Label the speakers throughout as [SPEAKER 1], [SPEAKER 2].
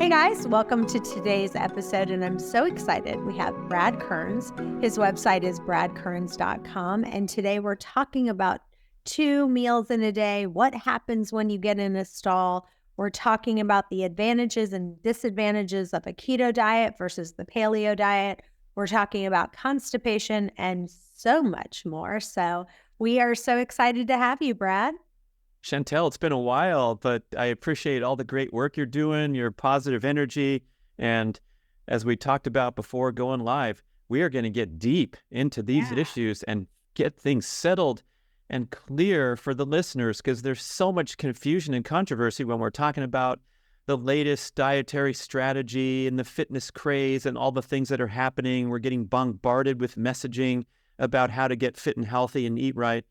[SPEAKER 1] Hey guys, welcome to today's episode, and I'm so excited. We have Brad Kearns. His website is bradkearns.com, and today we're talking about 2 meals in a day, what happens when you get in a stall. We're talking about the advantages and disadvantages of a keto diet versus the paleo diet. We're talking about constipation and so much more. So we are so excited to have you, Brad.
[SPEAKER 2] Chantel, it's been a while, but I appreciate all the great work you're doing, your positive energy. And as we talked about before going live, we are going to get deep into these issues and get things settled and clear for the listeners, because there's so much confusion and controversy when we're talking about the latest dietary strategy and the fitness craze and all the things that are happening. We're getting bombarded with messaging about how to get fit and healthy and eat right.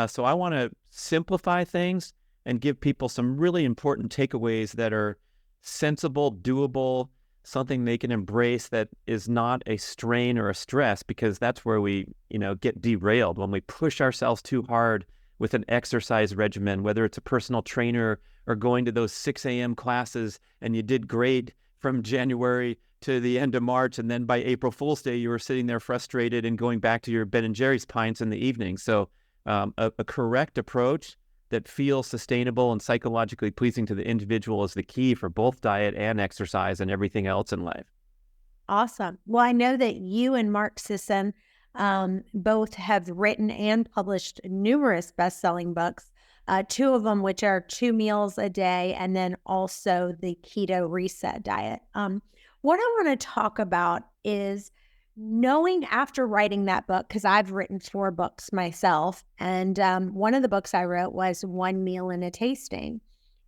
[SPEAKER 2] So I want to simplify things and give people some really important takeaways that are sensible, doable, something they can embrace that is not a strain or a stress, because that's where we, get derailed when we push ourselves too hard with an exercise regimen, whether it's a personal trainer or going to those 6 a.m. classes and you did great from January to the end of March. And then by April Fool's Day, you were sitting there frustrated and going back to your Ben & Jerry's pints in the evening. So a correct approach that feels sustainable and psychologically pleasing to the individual is the key for both diet and exercise and everything else in life.
[SPEAKER 1] Awesome. Well, I know that you and Mark Sisson both have written and published numerous best-selling books, 2 of them which are 2 meals a day, and then also the Keto Reset Diet. What I want to talk about is knowing after writing that book, because I've written 4 books myself, and one of the books I wrote was 1 Meal and a Tasting.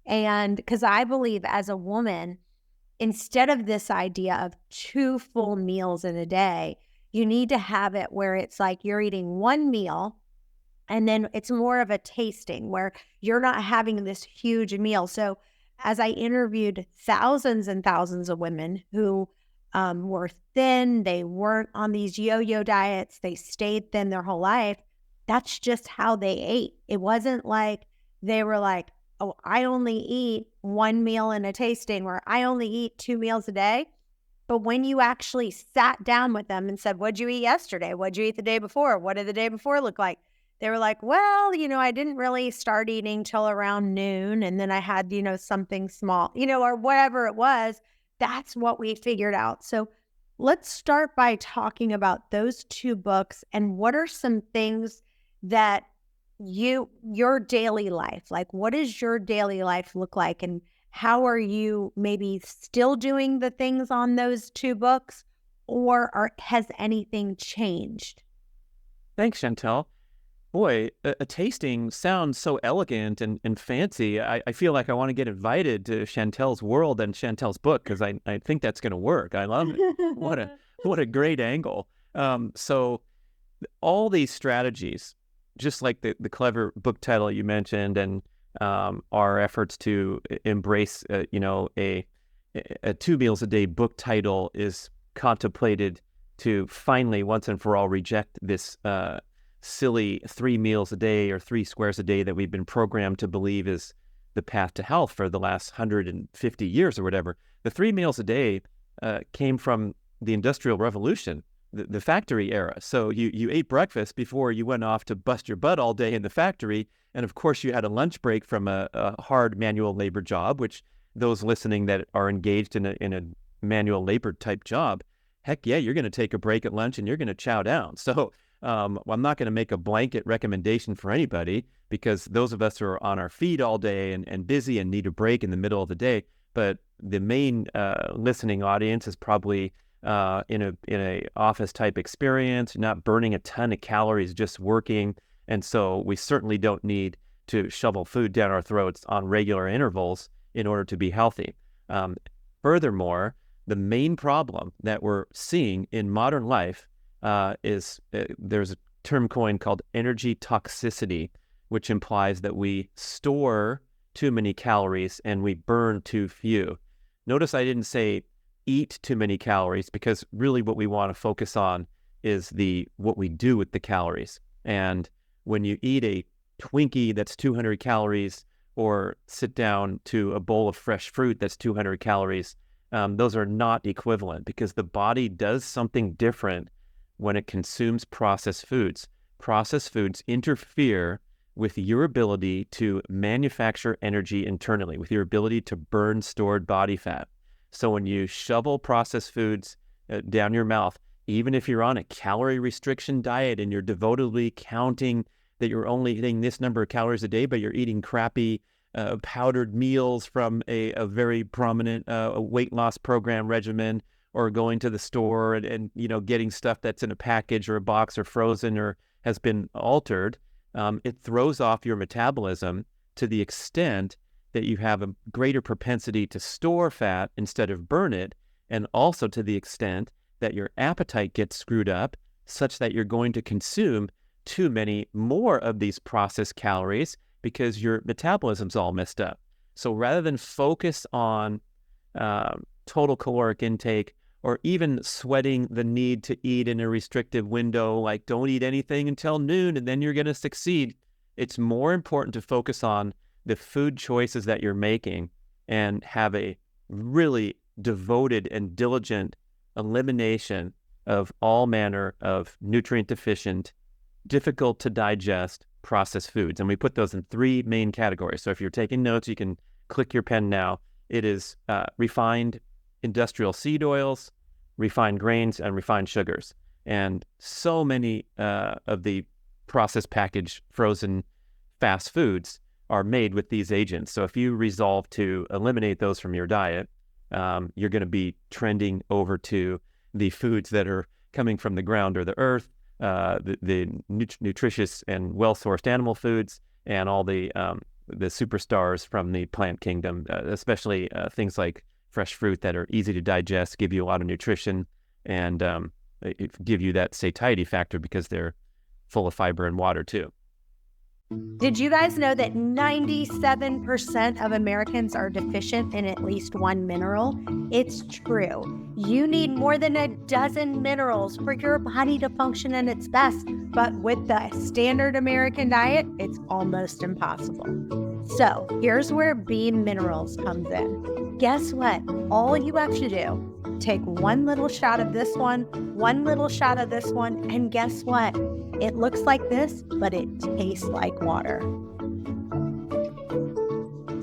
[SPEAKER 1] And because I believe as a woman, instead of this idea of 2 full meals in a day, you need to have it where it's like you're eating 1 meal and then it's more of a tasting where you're not having this huge meal. So as I interviewed thousands and thousands of women who were thin, they weren't on these yo-yo diets, they stayed thin their whole life, that's just how they ate. It wasn't like they were like, oh, I only eat 1 meal and a tasting, or I only eat 2 meals a day. But when you actually sat down with them and said, what'd you eat yesterday? What'd you eat the day before? What did the day before look like? They were like, well, I didn't really start eating till around noon. And then I had, something small, or whatever it was. That's what we figured out. So let's start by talking about those 2 books and what are some things that your daily life, like what does your daily life look like, and how are you maybe still doing the things on those 2 books, or has anything changed?
[SPEAKER 2] Thanks, Chantel. Boy, a tasting sounds so elegant and fancy. I feel like I want to get invited to Chantel's world and Chantel's book, because I think that's going to work. I love it. What a great angle. So all these strategies, just like the clever book title you mentioned, and our efforts to embrace, a 2 meals a day book title is contemplated to finally once and for all reject this silly 3 meals a day or 3 squares a day that we've been programmed to believe is the path to health for the last 150 years or whatever. The 3 meals a day came from the Industrial Revolution, the factory era. So you ate breakfast before you went off to bust your butt all day in the factory. And of course, you had a lunch break from a hard manual labor job, which those listening that are engaged in a manual labor type job, heck yeah, you're going to take a break at lunch and you're going to chow down. So I'm not going to make a blanket recommendation for anybody, because those of us who are on our feet all day and busy and need a break in the middle of the day. But the main listening audience is probably in a office type experience, not burning a ton of calories, just working. And so we certainly don't need to shovel food down our throats on regular intervals in order to be healthy. Furthermore, the main problem that we're seeing in modern life is there's a term coined called energy toxicity, which implies that we store too many calories and we burn too few. Notice I didn't say eat too many calories, because really what we want to focus on is what we do with the calories. And when you eat a Twinkie that's 200 calories, or sit down to a bowl of fresh fruit that's 200 calories, those are not equivalent because the body does something different when it consumes processed foods. Processed foods interfere with your ability to manufacture energy internally, with your ability to burn stored body fat. So when you shovel processed foods down your mouth, even if you're on a calorie restriction diet and you're devotedly counting that you're only hitting this number of calories a day, but you're eating crappy powdered meals from a very prominent weight loss program regimen, or going to the store and getting stuff that's in a package or a box or frozen or has been altered, it throws off your metabolism to the extent that you have a greater propensity to store fat instead of burn it, and also to the extent that your appetite gets screwed up such that you're going to consume too many more of these processed calories because your metabolism's all messed up. So rather than focus on total caloric intake, or even sweating the need to eat in a restrictive window, like don't eat anything until noon and then you're going to succeed, it's more important to focus on the food choices that you're making and have a really devoted and diligent elimination of all manner of nutrient deficient, difficult to digest processed foods. And we put those in three main categories. So if you're taking notes, you can click your pen now. It is refined industrial seed oils, refined grains, and refined sugars. And so many of the processed packaged frozen fast foods are made with these agents. So if you resolve to eliminate those from your diet, you're going to be trending over to the foods that are coming from the ground or the earth, the nutritious and well-sourced animal foods, and all the superstars from the plant kingdom, especially things like fresh fruit that are easy to digest, give you a lot of nutrition, and give you that satiety factor because they're full of fiber and water too.
[SPEAKER 1] Did you guys know that 97% of Americans are deficient in at least one mineral? It's true. You need more than a dozen minerals for your body to function at its best, but with the standard American diet, it's almost impossible. So here's where Beam Minerals comes in. Guess what? All you have to do, take one little shot of this one little shot of this one, and guess what? It looks like this, but it tastes like water.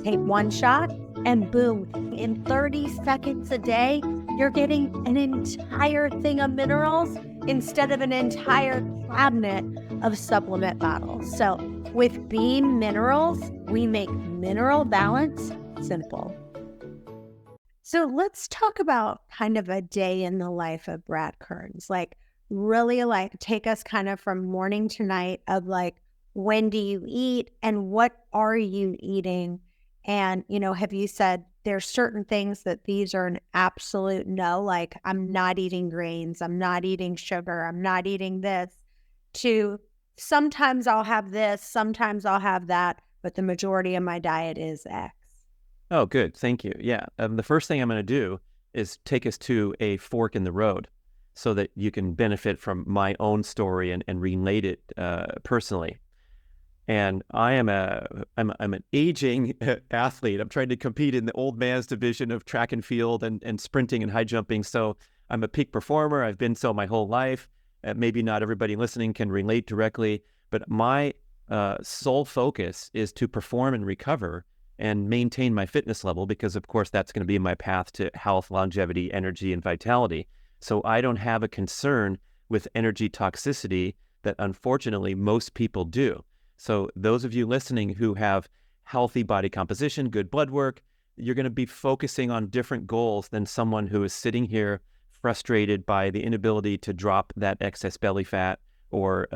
[SPEAKER 1] Take one shot and boom, in 30 seconds a day, you're getting an entire thing of minerals instead of an entire cabinet of supplement bottles. So with Beam Minerals, we make mineral balance simple. So let's talk about kind of a day in the life of Brad Kearns. Really take us kind of from morning to night of when do you eat and what are you eating? And, have you said there's certain things that these are an absolute no, like I'm not eating grains, I'm not eating sugar, I'm not eating this, to sometimes I'll have this, sometimes I'll have that, but the majority of my diet is X.
[SPEAKER 2] Oh, good. Thank you. Yeah. The first thing I'm going to do is take us to a fork in the road so that you can benefit from my own story and relate it personally. And I'm an aging athlete. I'm trying to compete in the old man's division of track and field and sprinting and high jumping. So I'm a peak performer. I've been so my whole life. Maybe not everybody listening can relate directly, but my sole focus is to perform and recover and maintain my fitness level, because of course that's going to be my path to health, longevity, energy, and vitality. So I don't have a concern with energy toxicity that unfortunately most people do. So those of you listening who have healthy body composition, good blood work, you're going to be focusing on different goals than someone who is sitting here frustrated by the inability to drop that excess belly fat or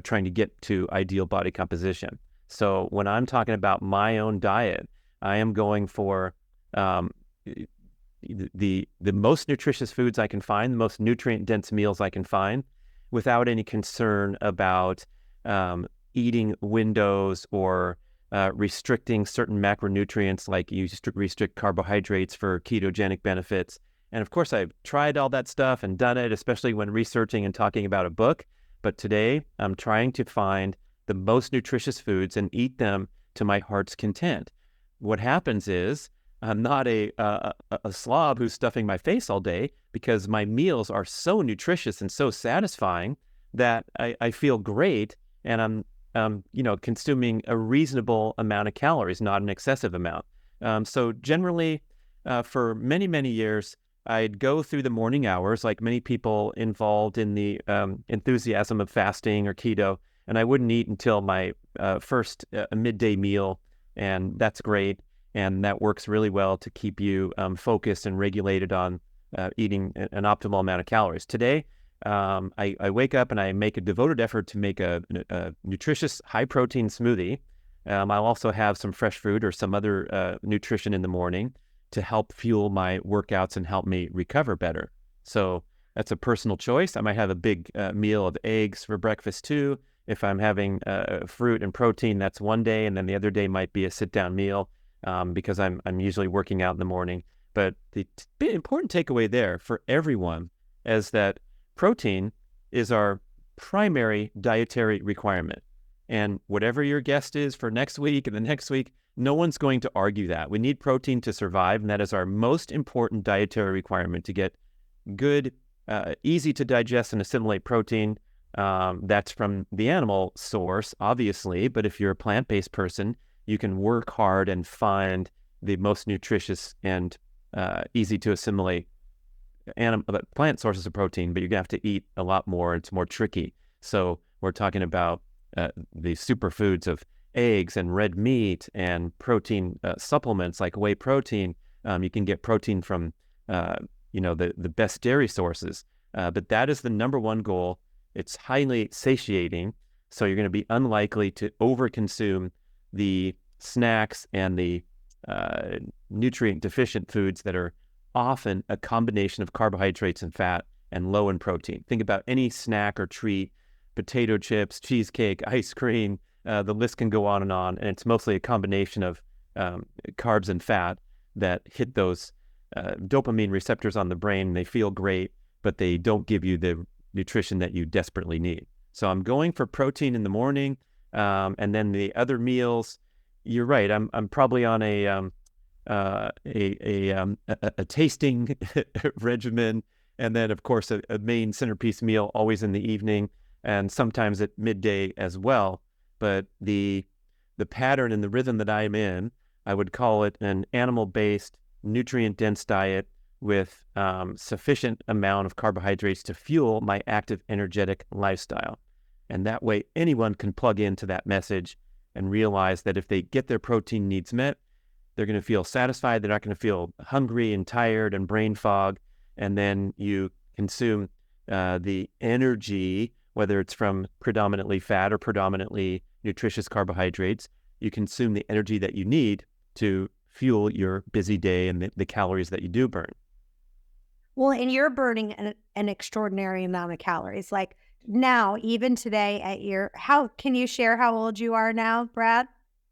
[SPEAKER 2] trying to get to ideal body composition. So when I'm talking about my own diet, I am going for the most nutritious foods I can find, the most nutrient-dense meals I can find, without any concern about eating windows or restricting certain macronutrients, like you restrict carbohydrates for ketogenic benefits. And of course, I've tried all that stuff and done it, especially when researching and talking about a book. But today, I'm trying to find the most nutritious foods and eat them to my heart's content. What happens is I'm not a slob who's stuffing my face all day, because my meals are so nutritious and so satisfying that I feel great, and I'm consuming a reasonable amount of calories, not an excessive amount. So generally, for many, many years, I'd go through the morning hours like many people involved in the enthusiasm of fasting or keto, and I wouldn't eat until my first midday meal, and that's great. And that works really well to keep you focused and regulated on eating an optimal amount of calories. Today, I wake up and I make a devoted effort to make a nutritious, high-protein smoothie. I'll also have some fresh fruit or some other nutrition in the morning to help fuel my workouts and help me recover better. So that's a personal choice. I might have a big meal of eggs for breakfast too. If I'm having fruit and protein, that's one day, and then the other day might be a sit-down meal. Because I'm usually working out in the morning. But the important takeaway there for everyone is that protein is our primary dietary requirement. And whatever your guest is for next week and the next week, no one's going to argue that. We need protein to survive, and that is our most important dietary requirement, to get good, easy to digest and assimilate protein. That's from the animal source, obviously, but if you're a plant-based person, you can work hard and find the most nutritious and easy to assimilate plant sources of protein, but you're going to have to eat a lot more. It's more tricky. So we're talking about the superfoods of eggs and red meat and protein supplements like whey protein. You can get protein from the best dairy sources, but that is the number one goal. It's highly satiating, so you're going to be unlikely to overconsume the snacks and the nutrient deficient foods that are often a combination of carbohydrates and fat and low in protein. Think about any snack or treat, potato chips, cheesecake, ice cream, the list can go on, and it's mostly a combination of carbs and fat that hit those dopamine receptors on the brain. They feel great, but they don't give you the nutrition that you desperately need. So I'm going for protein in the morning. And then the other meals, you're right. I'm probably on a tasting regimen, and then of course a main centerpiece meal always in the evening, and sometimes at midday as well. But the pattern and the rhythm that I'm in, I would call it an animal-based, nutrient-dense diet with sufficient amount of carbohydrates to fuel my active, energetic lifestyle. And that way anyone can plug into that message and realize that if they get their protein needs met, they're going to feel satisfied. They're not going to feel hungry and tired and brain fog. And then you consume the energy, whether it's from predominantly fat or predominantly nutritious carbohydrates. You consume the energy that you need to fuel your busy day and the calories that you do burn.
[SPEAKER 1] Well, and you're burning an extraordinary amount of calories. Like now, even today how can you share how old you are now, Brad?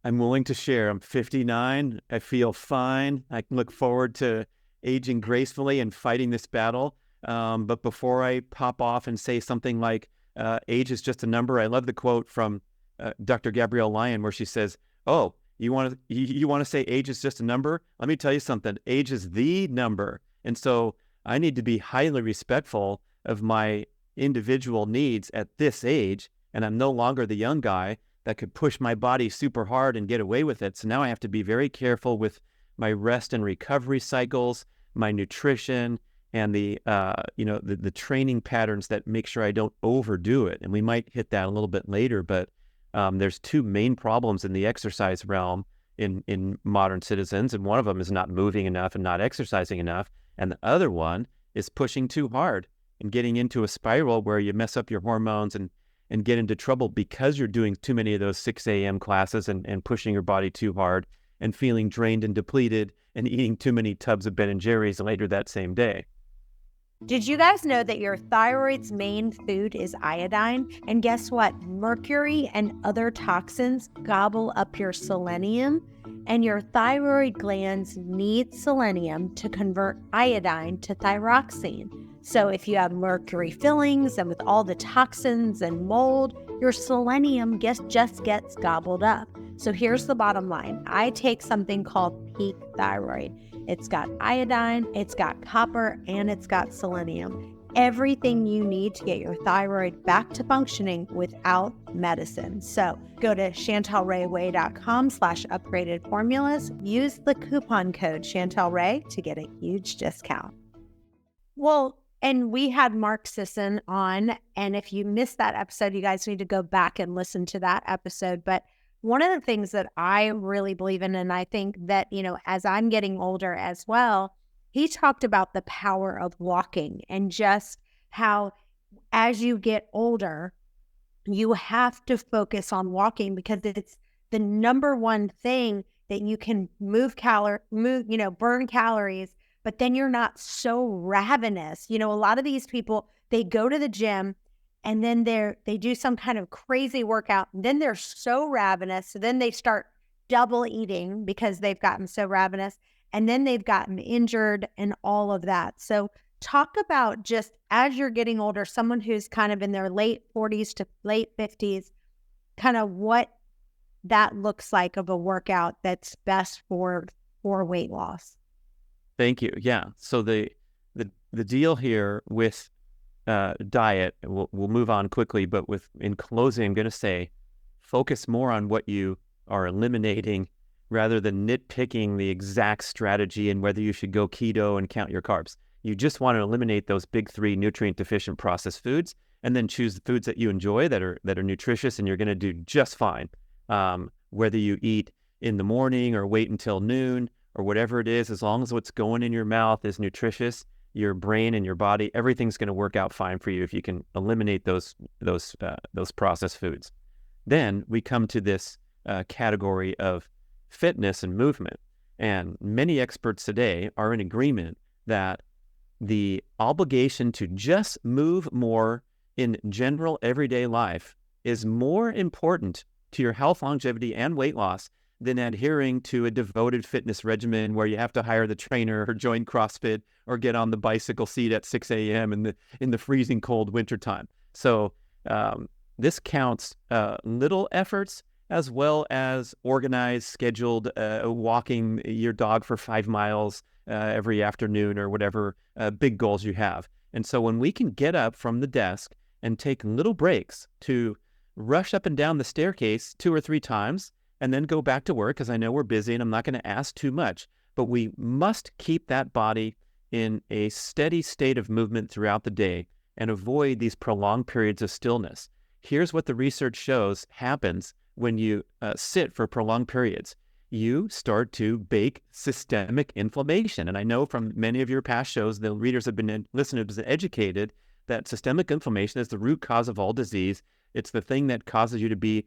[SPEAKER 2] I'm willing to share. I'm 59. I feel fine. I can look forward to aging gracefully and fighting this battle. But before I pop off and say something like, age is just a number, I love the quote from Dr. Gabrielle Lyon where she says, oh, you want to say age is just a number? Let me tell you something. Age is the number. And so I need to be highly respectful of my individual needs at this age. And I'm no longer the young guy that could push my body super hard and get away with it. So now I have to be very careful with my rest and recovery cycles, my nutrition, and the training patterns that make sure I don't overdo it. And we might hit that a little bit later, but there's two main problems in the exercise realm in modern citizens. And one of them is not moving enough and not exercising enough. And the other one is pushing too hard and getting into a spiral where you mess up your hormones and get into trouble because you're doing too many of those 6 a.m. classes and pushing your body too hard and feeling drained and depleted and eating too many tubs of Ben & Jerry's later that same day.
[SPEAKER 1] Did you guys know that your thyroid's main food is iodine? And guess what? Mercury and other toxins gobble up your selenium, and your thyroid glands need selenium to convert iodine to thyroxine. So if you have mercury fillings and with all the toxins and mold, your selenium just gets gobbled up. So here's the bottom line. I take something called Peak Thyroid. It's got iodine, it's got copper, and it's got selenium. Everything you need to get your thyroid back to functioning without medicine. So go to chantelrayway.com/upgraded formulas. Use the coupon code ChantelRay to get a huge discount. Well, and we had Mark Sisson on, and if you missed that episode, you guys need to go back and listen to that episode. But one of the things that I really believe in, and I think that, as I'm getting older as well, he talked about the power of walking and just how as you get older, you have to focus on walking because it's the number one thing that you can burn calories, but then you're not so ravenous. A lot of these people, they go to the gym and then they do some kind of crazy workout, and then they're so ravenous. So then they start double eating because they've gotten so ravenous, and then they've gotten injured and all of that. So talk about just as you're getting older, someone who's kind of in their late 40s to late 50s, kind of what that looks like of a workout that's best for weight loss.
[SPEAKER 2] Thank you. Yeah. So the deal here with diet, we'll move on quickly, but in closing, I'm going to say, focus more on what you are eliminating rather than nitpicking the exact strategy and whether you should go keto and count your carbs. You just want to eliminate those big three nutrient deficient processed foods, and then choose the foods that you enjoy that are nutritious, and you're going to do just fine. Whether you eat in the morning or wait until noon or whatever it is, as long as what's going in your mouth is nutritious, your brain and your body, everything's going to work out fine for you if you can eliminate those processed foods. Then we come to this category of fitness and movement. And many experts today are in agreement that the obligation to just move more in general everyday life is more important to your health, longevity, and weight loss than adhering to a devoted fitness regimen where you have to hire the trainer or join CrossFit or get on the bicycle seat at 6 a.m. in the freezing cold wintertime. So this counts little efforts as well as organized, scheduled walking your dog for 5 miles every afternoon or whatever big goals you have. And so when we can get up from the desk and take little breaks to rush up and down the staircase 2 or 3 times and then go back to work, because I know we're busy and I'm not going to ask too much, but we must keep that body in a steady state of movement throughout the day and avoid these prolonged periods of stillness. Here's what the research shows happens when you sit for prolonged periods. You start to bake systemic inflammation. And I know from many of your past shows, the readers have been listeners educated that systemic inflammation is the root cause of all disease. It's the thing that causes you to be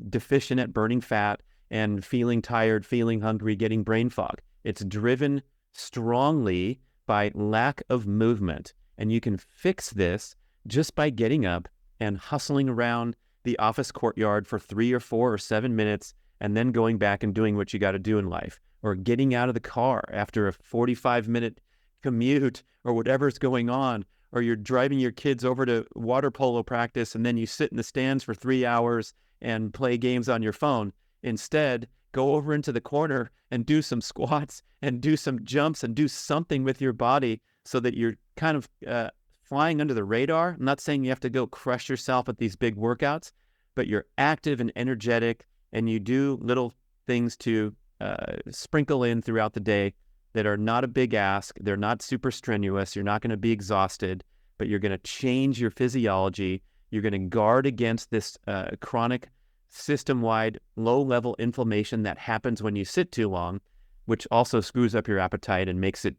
[SPEAKER 2] deficient at burning fat and feeling tired, feeling hungry, getting brain fog. It's driven strongly by lack of movement. And you can fix this just by getting up and hustling around the office courtyard for 3 or 4 or 7 minutes, and then going back and doing what you got to do in life, or getting out of the car after a 45-minute commute or whatever's going on, or you're driving your kids over to water polo practice and then you sit in the stands for 3 hours and play games on your phone. Instead, go over into the corner and do some squats and do some jumps and do something with your body so that you're kind of flying under the radar. I'm not saying you have to go crush yourself at these big workouts, but you're active and energetic, and you do little things to sprinkle in throughout the day that are not a big ask. They're not super strenuous. You're not going to be exhausted, but you're going to change your physiology. You're going to guard against this chronic system-wide low-level inflammation that happens when you sit too long, which also screws up your appetite and makes it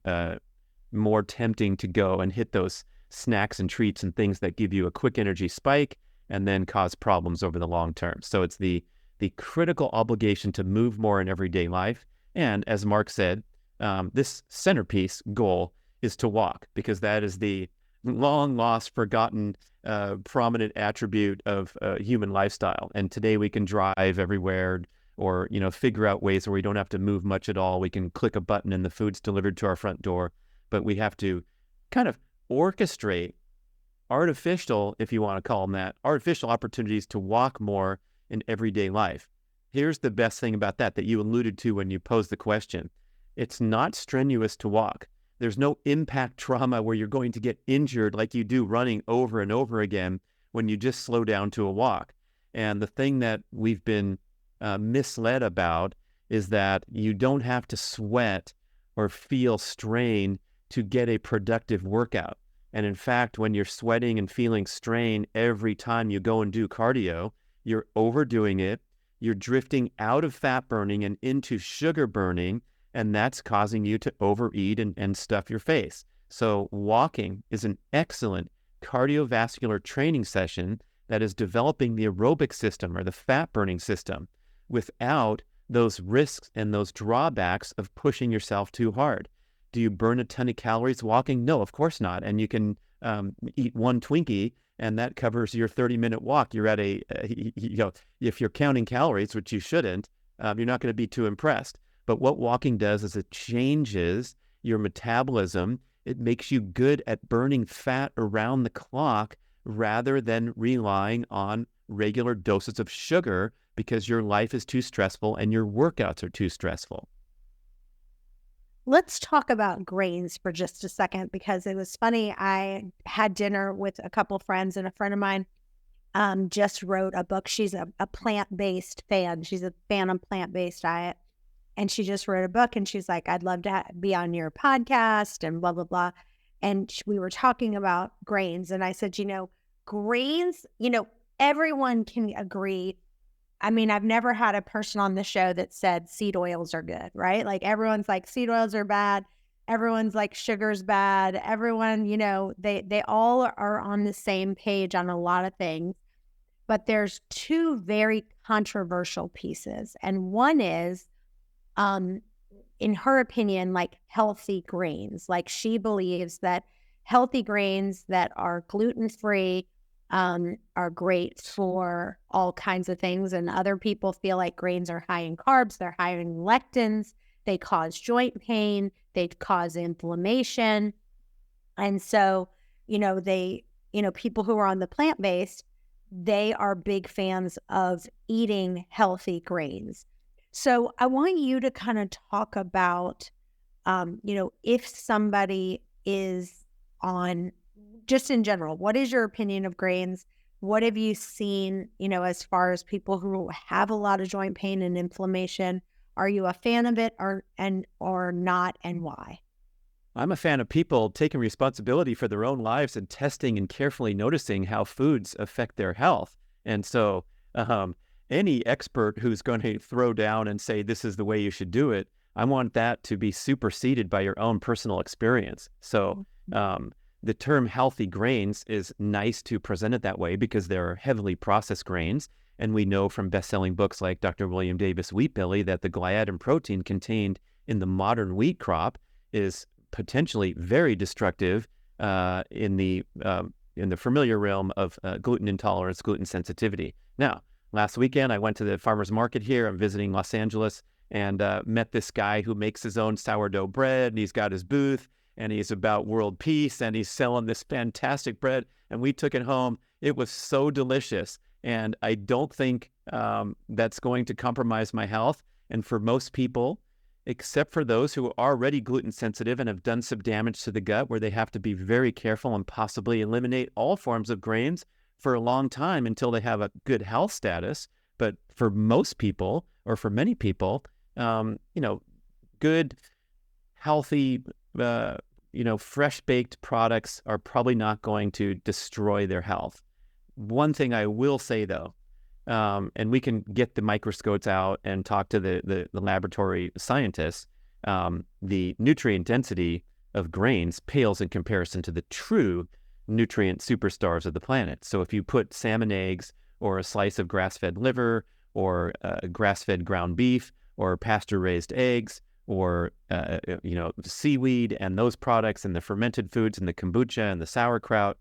[SPEAKER 2] more tempting to go and hit those snacks and treats and things that give you a quick energy spike and then cause problems over the long term. So it's the critical obligation to move more in everyday life. And as Mark said, this centerpiece goal is to walk, because that is the long lost, forgotten, prominent attribute of human lifestyle. And today we can drive everywhere, or figure out ways where we don't have to move much at all. We can click a button and the food's delivered to our front door. But we have to kind of orchestrate artificial, if you want to call them that, artificial opportunities to walk more in everyday life. here's the best thing about that you alluded to when you posed the question. It's not strenuous to walk. There's no impact trauma where you're going to get injured like you do running over and over again when you just slow down to a walk. And the thing that we've been misled about is that you don't have to sweat or feel strain to get a productive workout. And in fact, when you're sweating and feeling strain every time you go and do cardio, you're overdoing it. You're drifting out of fat burning and into sugar burning, and that's causing you to overeat and stuff your face. So walking is an excellent cardiovascular training session that is developing the aerobic system or the fat burning system without those risks and those drawbacks of pushing yourself too hard. Do you burn a ton of calories walking? No, of course not. And you can eat one Twinkie and that covers your 30-minute walk. You're at if you're counting calories, which you shouldn't, you're not going to be too impressed. But what walking does is it changes your metabolism. It makes you good at burning fat around the clock rather than relying on regular doses of sugar because your life is too stressful and your workouts are too stressful.
[SPEAKER 1] Let's talk about grains for just a second, because it was funny. I had dinner with a couple friends, and a friend of mine just wrote a book. She's a plant-based fan. She's a fan of plant-based diet. And she just wrote a book, and she's like, I'd love to be on your podcast and blah, blah, blah. And we were talking about grains. And I said, grains, everyone can agree. I mean, I've never had a person on the show that said seed oils are good, right? Like everyone's like seed oils are bad. Everyone's like sugar's bad. Everyone, they all are on the same page on a lot of things. But there's two very controversial pieces. And one is, in her opinion, like healthy grains. Like she believes that healthy grains that are gluten-free are great for all kinds of things. And other people feel like grains are high in carbs, they're high in lectins, they cause joint pain, they cause inflammation. And so, people who are on the plant-based, they are big fans of eating healthy grains. So I want you to kind of talk about, if somebody is on, just in general, what is your opinion of grains? What have you seen, as far as people who have a lot of joint pain and inflammation? Are you a fan of it or not, and why?
[SPEAKER 2] I'm a fan of people taking responsibility for their own lives and testing and carefully noticing how foods affect their health. And so any expert who's going to throw down and say, this is the way you should do it, I want that to be superseded by your own personal experience. So the term healthy grains is nice to present it that way because they're heavily processed grains. And we know from best-selling books like Dr. William Davis' Wheat Belly that the gliadin protein contained in the modern wheat crop is potentially very destructive in the familiar realm of gluten intolerance, gluten sensitivity. Now, last weekend, I went to the farmer's market here. I'm visiting Los Angeles and met this guy who makes his own sourdough bread, and he's got his booth, and he's about world peace, and he's selling this fantastic bread, and we took it home. It was so delicious, and I don't think that's going to compromise my health. And for most people, except for those who are already gluten sensitive and have done some damage to the gut where they have to be very careful and possibly eliminate all forms of grains for a long time until they have a good health status. But for most people, or for many people, good, healthy, fresh-baked products are probably not going to destroy their health. One thing I will say, though, and we can get the microscopes out and talk to the laboratory scientists, the nutrient density of grains pales in comparison to the true nutrient superstars of the planet. So if you put salmon eggs or a slice of grass-fed liver or grass-fed ground beef or pasture-raised eggs or seaweed and those products and the fermented foods and the kombucha and the sauerkraut,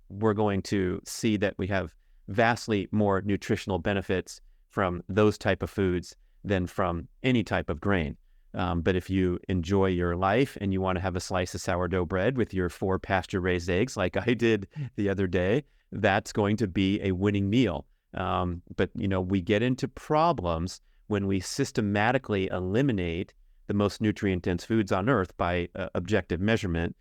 [SPEAKER 2] we're going to see that we have vastly more nutritional benefits from those type of foods than from any type of grain. But if you enjoy your life and you want to have a slice of sourdough bread with your 4 pasture-raised eggs like I did the other day, that's going to be a winning meal. But, we get into problems when we systematically eliminate the most nutrient-dense foods on Earth by objective measurement,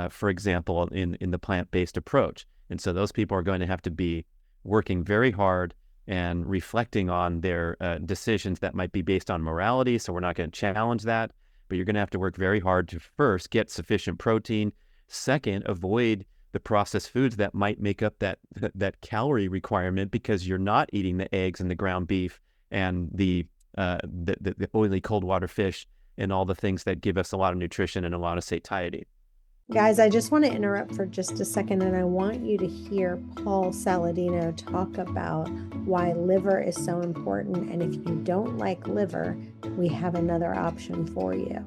[SPEAKER 2] for example, in the plant-based approach. And so those people are going to have to be working very hard and reflecting on their decisions that might be based on morality. So we're not going to challenge that, but you're going to have to work very hard to first get sufficient protein. Second, avoid the processed foods that might make up that calorie requirement, because you're not eating the eggs and the ground beef and the oily cold water fish and all the things that give us a lot of nutrition and a lot of satiety.
[SPEAKER 1] Guys, I just want to interrupt for just a second, and I want you to hear Paul Saladino talk about why liver is so important. And if you don't like liver, we have another option for you.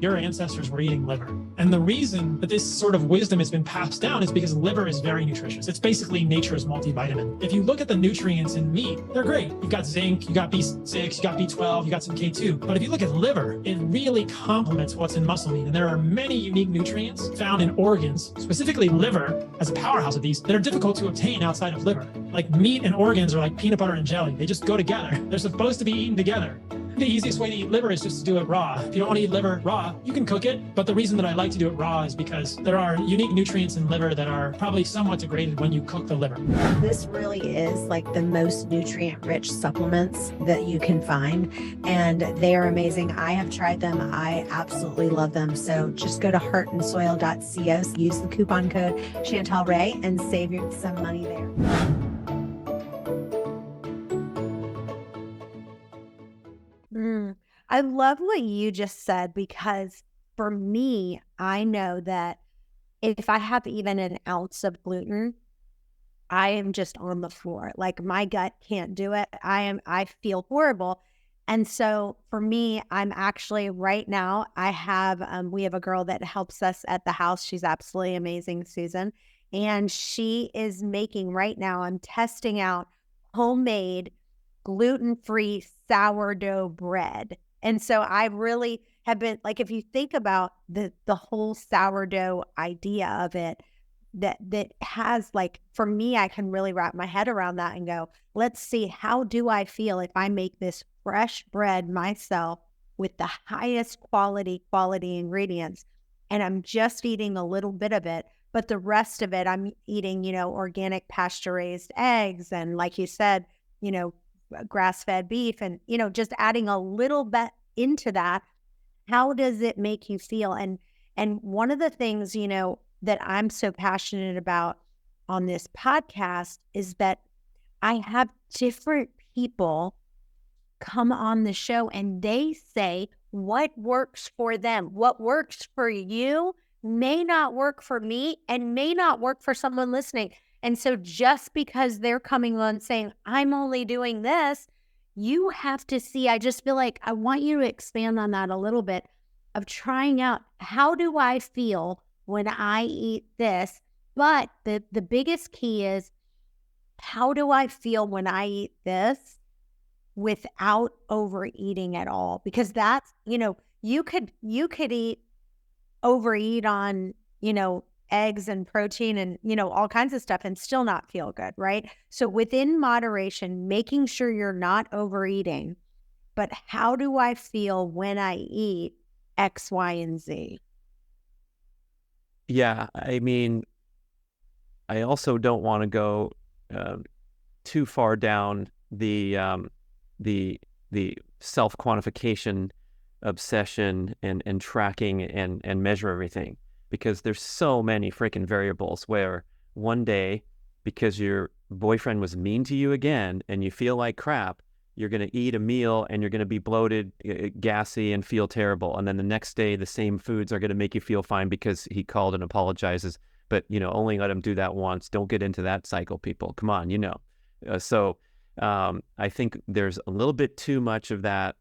[SPEAKER 3] Your ancestors were eating liver. And the reason that this sort of wisdom has been passed down is because liver is very nutritious. It's basically nature's multivitamin. If you look at the nutrients in meat, they're great. You've got zinc, you got B6, you got B12, you got some K2. But if you look at liver, it really complements what's in muscle meat. And there are many unique nutrients found in organs, specifically liver as a powerhouse of these, that are difficult to obtain outside of liver. Like meat and organs are like peanut butter and jelly. They just go together. They're supposed to be eaten together. The easiest way to eat liver is just to do it raw. If you don't want to eat liver raw, you can cook it. But the reason that I like to do it raw is because there are unique nutrients in liver that are probably somewhat degraded when you cook the liver.
[SPEAKER 1] This really is like the most nutrient-rich supplements that you can find, and they are amazing. I have tried them. I absolutely love them. So just go to heartandsoil.co, use the coupon code Chantel Ray, and save you some money there. I love what you just said, because for me, I know that if I have even an ounce of gluten, I am just on the floor. Like my gut can't do it. I feel horrible. And so for me, I'm actually right now, we have a girl that helps us at the house. She's absolutely amazing, Susan. And she is making right now, I'm testing out homemade gluten-free sourdough bread. And so I really have been, like, if you think about the whole sourdough idea of it, that has, like, for me, I can really wrap my head around that and go, let's see, how do I feel if I make this fresh bread myself with the highest quality ingredients, and I'm just eating a little bit of it, but the rest of it, I'm eating, organic pasture-raised eggs, and like you said, grass-fed beef, and, just adding a little bit into that. How does it make you feel? And one of the things, that I'm so passionate about on this podcast is that I have different people come on the show and they say what works for them. What works for you may not work for me and may not work for someone listening. And so just because they're coming on saying, I'm only doing this, you have to see, I just feel like I want you to expand on that a little bit, of trying out, how do I feel when I eat this? But the biggest key is, how do I feel when I eat this without overeating at all? Because that's, you could overeat on, eggs and protein and, all kinds of stuff and still not feel good, right? So within moderation, making sure you're not overeating, but how do I feel when I eat X, Y, and Z?
[SPEAKER 2] Yeah, I mean, I also don't want to go too far down the self-quantification obsession and tracking and measure everything, because there's so many freaking variables where one day, because your boyfriend was mean to you again and you feel like crap, you're going to eat a meal and you're going to be bloated, gassy, and feel terrible. And then the next day, the same foods are going to make you feel fine because he called and apologizes. But, only let him do that once. Don't get into that cycle, people. Come on, So I think there's a little bit too much of that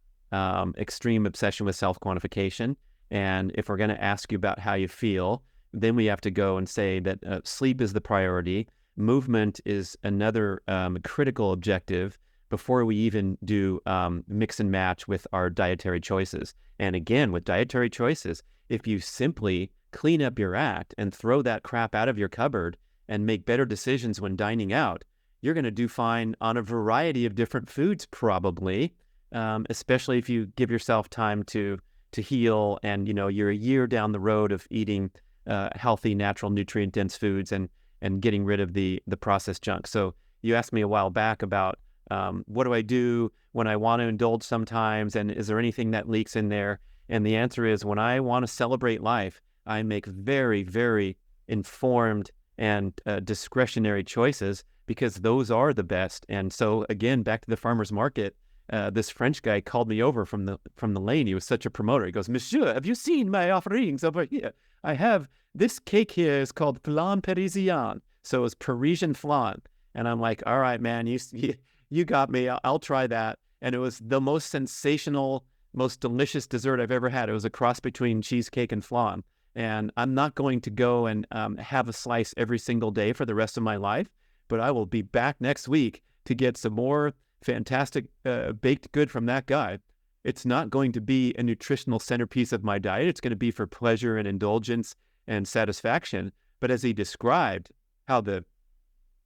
[SPEAKER 2] extreme obsession with self-quantification. And if we're going to ask you about how you feel, then we have to go and say that sleep is the priority. Movement is another critical objective before we even do mix and match with our dietary choices. And again, with dietary choices, if you simply clean up your act and throw that crap out of your cupboard and make better decisions when dining out, you're going to do fine on a variety of different foods, probably, especially if you give yourself time to heal, and you're a year down the road of eating healthy, natural, nutrient-dense foods and getting rid of the processed junk. So you asked me a while back about what do I do when I want to indulge sometimes, and is there anything that leaks in there? And the answer is, when I want to celebrate life, I make very, very informed and discretionary choices, because those are the best. And so again, back to the farmer's market, this French guy called me over from the lane. He was such a promoter. He goes, "Monsieur, have you seen my offerings over here? I have this cake here is called flan parisien." So it's Parisian flan. And I'm like, "All right, man, you got me. I'll try that." And it was the most sensational, most delicious dessert I've ever had. It was a cross between cheesecake and flan. And I'm not going to go and have a slice every single day for the rest of my life, but I will be back next week to get some more fantastic baked good from that guy. It's not going to be a nutritional centerpiece of my diet. It's going to be for pleasure and indulgence and satisfaction. But as he described how the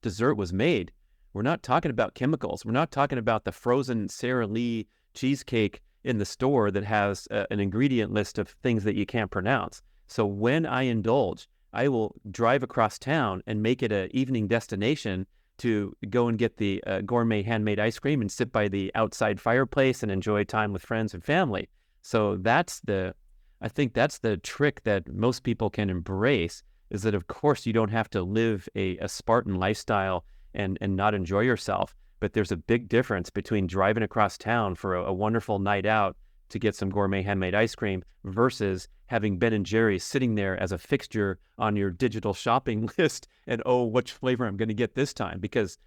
[SPEAKER 2] dessert was made, we're not talking about chemicals. We're not talking about the frozen Sara Lee cheesecake in the store that has an ingredient list of things that you can't pronounce. So when I indulge, I will drive across town and make it an evening destination to go and get the gourmet handmade ice cream and sit by the outside fireplace and enjoy time with friends and family. So I think that's the trick that most people can embrace, is that of course you don't have to live a Spartan lifestyle and not enjoy yourself. But there's a big difference between driving across town for a wonderful night out to get some gourmet handmade ice cream versus having Ben & Jerry's sitting there as a fixture on your digital shopping list and, oh, which flavor I'm going to get this time, because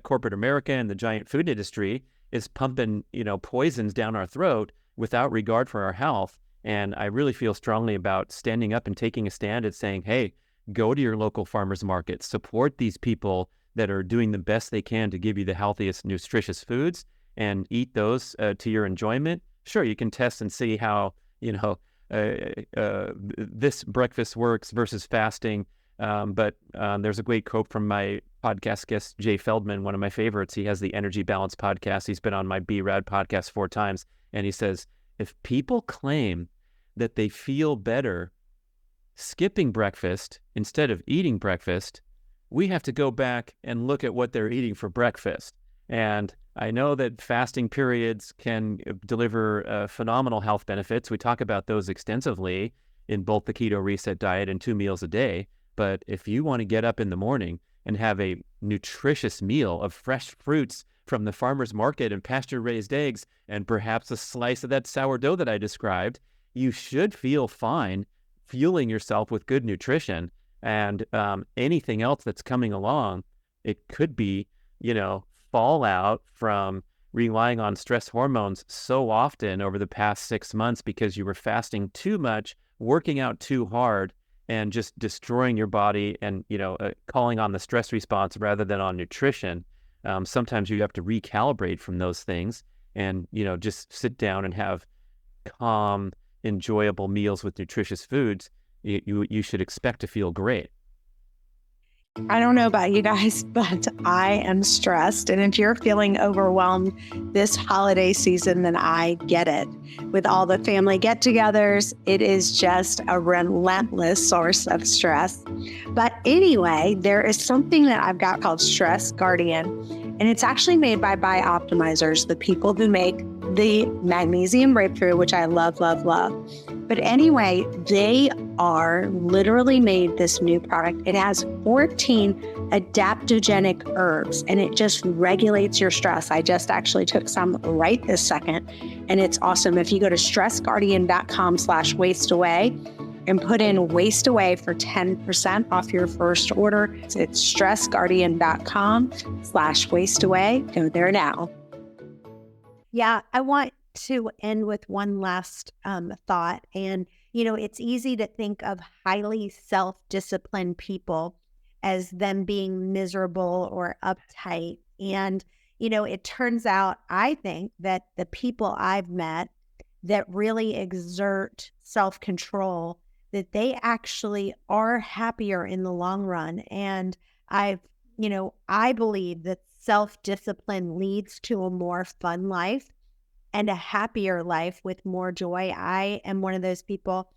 [SPEAKER 2] corporate America and the giant food industry is pumping, poisons down our throat without regard for our health. And I really feel strongly about standing up and taking a stand and saying, hey, go to your local farmers market, support these people that are doing the best they can to give you the healthiest, nutritious foods, and eat those to your enjoyment. Sure, you can test and see how, this breakfast works versus fasting. But there's a great quote from my podcast guest, Jay Feldman, one of my favorites. He has the Energy Balance podcast. He's been on my B-Rad podcast 4 times. And he says, if people claim that they feel better skipping breakfast instead of eating breakfast, we have to go back and look at what they're eating for breakfast. And I know that fasting periods can deliver phenomenal health benefits. We talk about those extensively in both the Keto Reset diet and 2 meals a day. But if you want to get up in the morning and have a nutritious meal of fresh fruits from the farmer's market and pasture-raised eggs and perhaps a slice of that sourdough that I described, you should feel fine fueling yourself with good nutrition. And anything else that's coming along, it could be, fallout from relying on stress hormones so often over the past 6 months because you were fasting too much, working out too hard, and just destroying your body and, calling on the stress response rather than on nutrition. Sometimes you have to recalibrate from those things and, just sit down and have calm, enjoyable meals with nutritious foods. You should expect to feel great.
[SPEAKER 1] I don't know about you guys, but I am stressed. And if you're feeling overwhelmed this holiday season, then I get it. With all the family get-togethers, it is just a relentless source of stress. But anyway, there is something that I've got called Stress Guardian, and it's actually made by Bioptimizers, the people who make the magnesium breakthrough, which I love, love, love. But anyway, they are literally made this new product. It has 14 adaptogenic herbs, and it just regulates your stress. I just actually took some right this second, and it's awesome. If you go to stressguardian.com/wasteaway and put in waste away for 10% off your first order, it's stressguardian.com/wasteaway. Go there now. Yeah, I want to end with one last thought. And, it's easy to think of highly self-disciplined people as them being miserable or uptight. And, it turns out, I think, that the people I've met that really exert self-control, that they actually are happier in the long run. And I believe that self-discipline leads to a more fun life and a happier life with more joy. I am one of those people.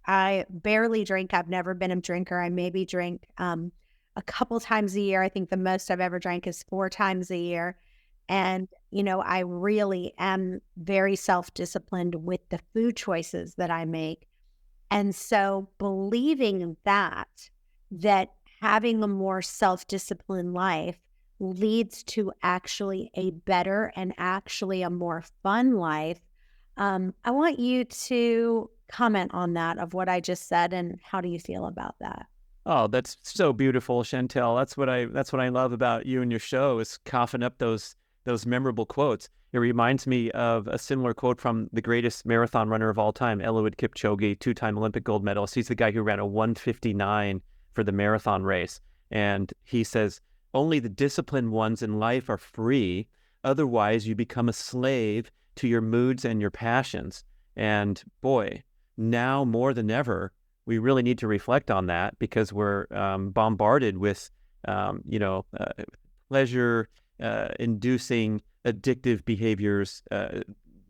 [SPEAKER 1] I barely drink. I've never been a drinker. I maybe drink a couple times a year. I think the most I've ever drank is 4 times a year. And, I really am very self-disciplined with the food choices that I make. And so believing that having a more self-disciplined life leads to actually a better and actually a more fun life. I want you to comment on that, of what I just said, and how do you feel about that?
[SPEAKER 2] Oh, that's so beautiful, Chantel. That's what I love about you and your show, is coughing up those memorable quotes. It reminds me of a similar quote from the greatest marathon runner of all time, Eliud Kipchoge, 2-time Olympic gold medalist. He's the guy who ran a 1:59 for the marathon race. And he says, only the disciplined ones in life are free. Otherwise, you become a slave to your moods and your passions. And boy, now more than ever, we really need to reflect on that, because we're bombarded with, pleasure inducing addictive behaviors,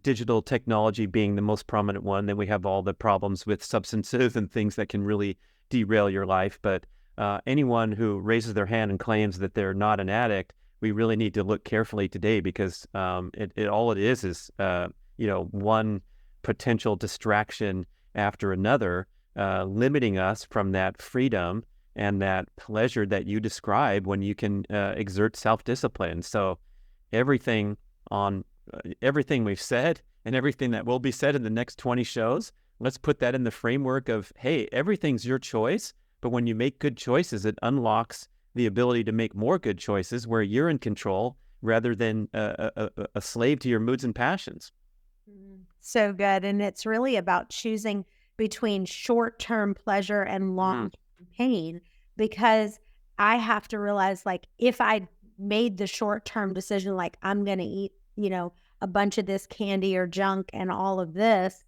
[SPEAKER 2] digital technology being the most prominent one. Then we have all the problems with substances and things that can really derail your life. But anyone who raises their hand and claims that they're not an addict, we really need to look carefully today, because all it is one potential distraction after another, limiting us from that freedom and that pleasure that you describe when you can exert self-discipline. So everything we've said and everything that will be said in the next 20 shows, let's put that in the framework of, hey, everything's your choice, but when you make good choices, it unlocks the ability to make more good choices where you're in control rather than a slave to your moods and passions.
[SPEAKER 1] So good. And it's really about choosing between short-term pleasure and long-term pain, because I have to realize, like, if I made the short-term decision, like, I'm going to eat, a bunch of this candy or junk and all of this,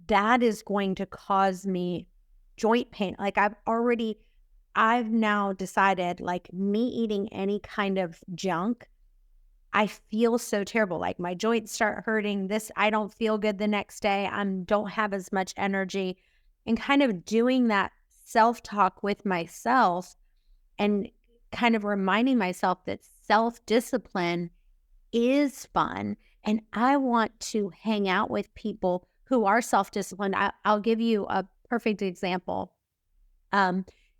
[SPEAKER 1] that is going to cause me joint pain. Like, I've now decided, like, me eating any kind of junk, I feel so terrible. Like, my joints start hurting. I don't feel good the next day. I don't have as much energy. And kind of doing that self-talk with myself and kind of reminding myself that self-discipline is fun. And I want to hang out with people who are self-disciplined. I'll give you a perfect example.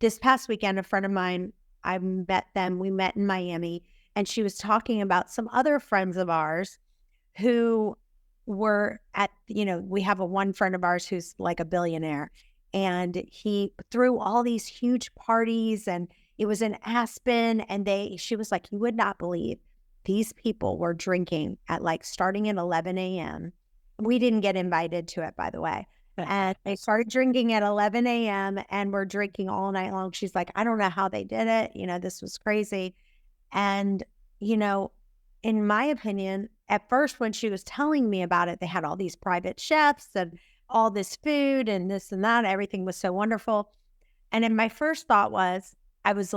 [SPEAKER 1] This past weekend, a friend of mine, we met in Miami, and she was talking about some other friends of ours who were we have one friend of ours who's like a billionaire, and he threw all these huge parties, and it was in Aspen, and she was like, you would not believe these people were drinking at starting at 11 a.m. We didn't get invited to it, by the way. And they started drinking at 11 a.m. and were drinking all night long. She's like, I don't know how they did it. This was crazy. And, in my opinion, at first when she was telling me about it, they had all these private chefs and all this food and this and that. Everything was so wonderful. And then my first thought was, I was,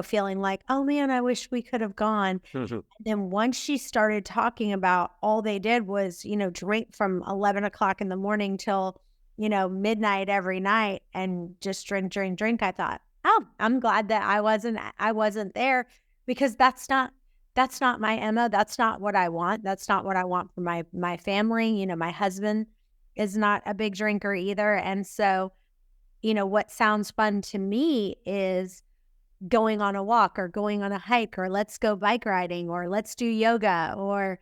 [SPEAKER 1] feeling like, oh man, I wish we could have gone. And then once she started talking about all they did was, drink from 11 o'clock in the morning till, midnight every night and just drink, I thought, oh, I'm glad that I wasn't there, because that's not my MO. That's not what I want. That's not what I want for my family. My husband is not a big drinker either. And so, what sounds fun to me is going on a walk or going on a hike, or let's go bike riding, or let's do yoga, or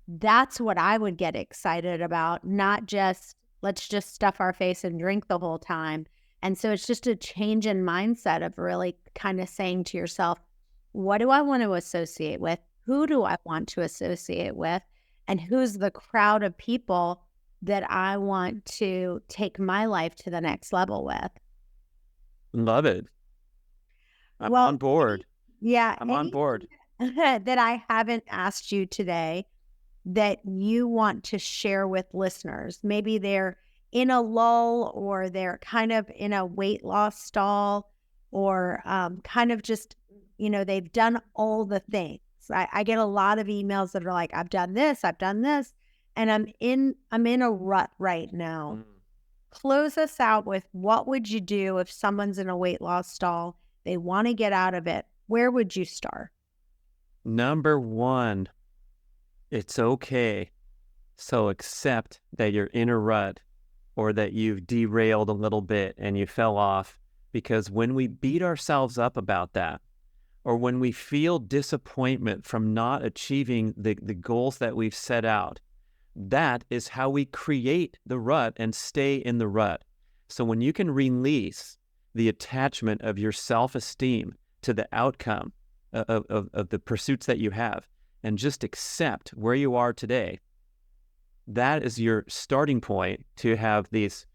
[SPEAKER 1] that's what I would get excited about, not just let's just stuff our face and drink the whole time. And so it's just a change in mindset of really kind of saying to yourself, what do I want to associate with? Who do I want to associate with? And who's the crowd of people that I want to take my life to the next level with?
[SPEAKER 2] Love it. I'm on board.
[SPEAKER 1] Yeah.
[SPEAKER 2] I'm on board.
[SPEAKER 1] That I haven't asked you today that you want to share with listeners. Maybe they're in a lull, or they're kind of in a weight loss stall, or kind of just, they've done all the things I get a lot of emails that are like, I've done this, and I'm in a rut right now. Close us out with, what would you do if someone's in a weight loss stall, they want to get out of it? Where would you start?
[SPEAKER 2] Number one, it's okay. So accept that you're in a rut or that you've derailed a little bit and you fell off, because when we beat ourselves up about that, or when we feel disappointment from not achieving the goals that we've set out, that is how we create the rut and stay in the rut. So when you can release the attachment of your self-esteem to the outcome of the pursuits that you have, and just accept where you are today, that is your starting point to have these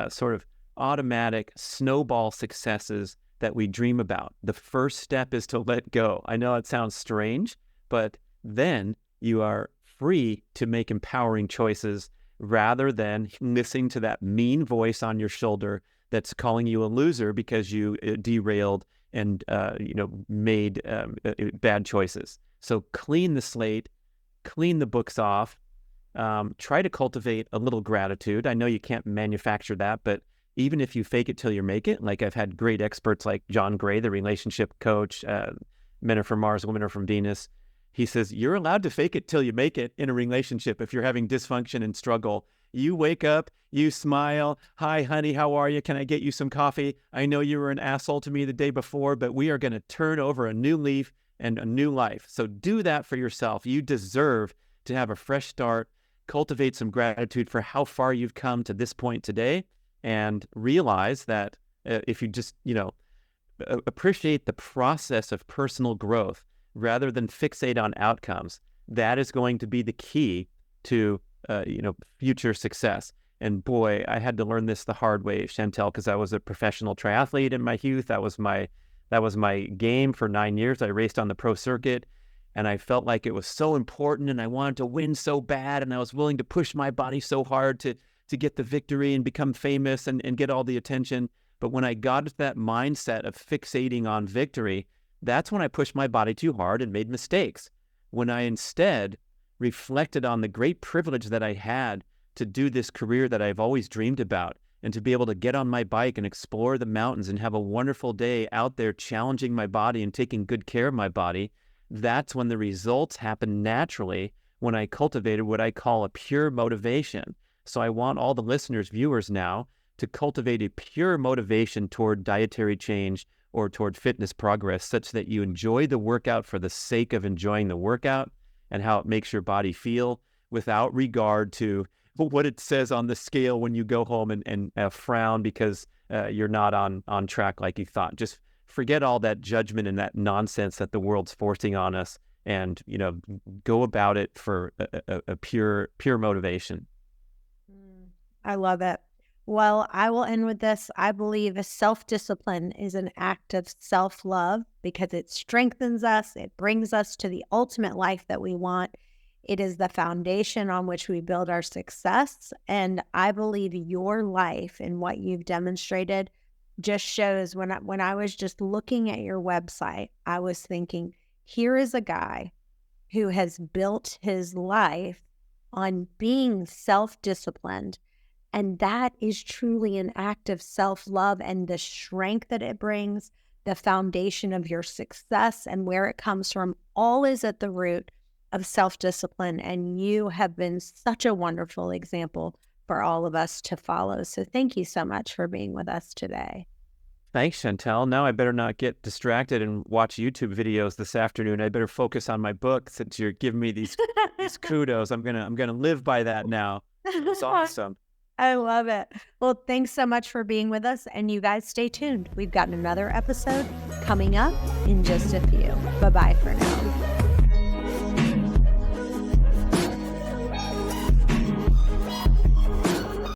[SPEAKER 2] sort of automatic snowball successes that we dream about. The first step is to let go. I know it sounds strange, but then you are free to make empowering choices rather than listening to that mean voice on your shoulder that's calling you a loser because you derailed and made bad choices. So clean the slate, clean the books off, try to cultivate a little gratitude. I know you can't manufacture that, but even if you fake it till you make it, like I've had great experts like John Gray, the relationship coach, Men Are From Mars, Women Are From Venus. He says, you're allowed to fake it till you make it in a relationship if you're having dysfunction and struggle. You wake up, you smile, hi, honey, how are you? Can I get you some coffee? I know you were an asshole to me the day before, but we are going to turn over a new leaf and a new life. So do that for yourself. You deserve to have a fresh start, cultivate some gratitude for how far you've come to this point today, and realize that if you just, appreciate the process of personal growth rather than fixate on outcomes, that is going to be the key to, future success. And boy, I had to learn this the hard way, Chantel, because I was a professional triathlete in my youth. That was my game for 9 years. I raced on the pro circuit, and I felt like it was so important, and I wanted to win so bad, and I was willing to push my body so hard to get the victory and become famous and get all the attention. But when I got to that mindset of fixating on victory, that's when I pushed my body too hard and made mistakes. When I instead reflected on the great privilege that I had to do this career that I've always dreamed about, and to be able to get on my bike and explore the mountains and have a wonderful day out there challenging my body and taking good care of my body, that's when the results happen naturally, when I cultivated what I call a pure motivation. So I want all the listeners, viewers now, to cultivate a pure motivation toward dietary change or toward fitness progress, such that you enjoy the workout for the sake of enjoying the workout and how it makes your body feel, without regard to what it says on the scale when you go home and frown because you're not on track like you thought. Just forget all that judgment and that nonsense that the world's forcing on us, and go about it for a pure motivation.
[SPEAKER 1] I love it. Well, I will end with this. I believe self-discipline is an act of self-love because it strengthens us. It brings us to the ultimate life that we want. It is the foundation on which we build our success. And I believe your life and what you've demonstrated just shows, when I was just looking at your website, I was thinking, here is a guy who has built his life on being self-disciplined. And that is truly an act of self-love, and the strength that it brings, the foundation of your success and where it comes from, all is at the root of self-discipline. And you have been such a wonderful example for all of us to follow. So thank you so much for being with us today.
[SPEAKER 2] Thanks, Chantel. Now I better not get distracted and watch YouTube videos this afternoon. I better focus on my book, since you're giving me these kudos. I'm gonna live by that now. It's awesome.
[SPEAKER 1] I love it. Well, thanks so much for being with us, and you guys stay tuned. We've got another episode coming up in just a few. Bye-bye for now.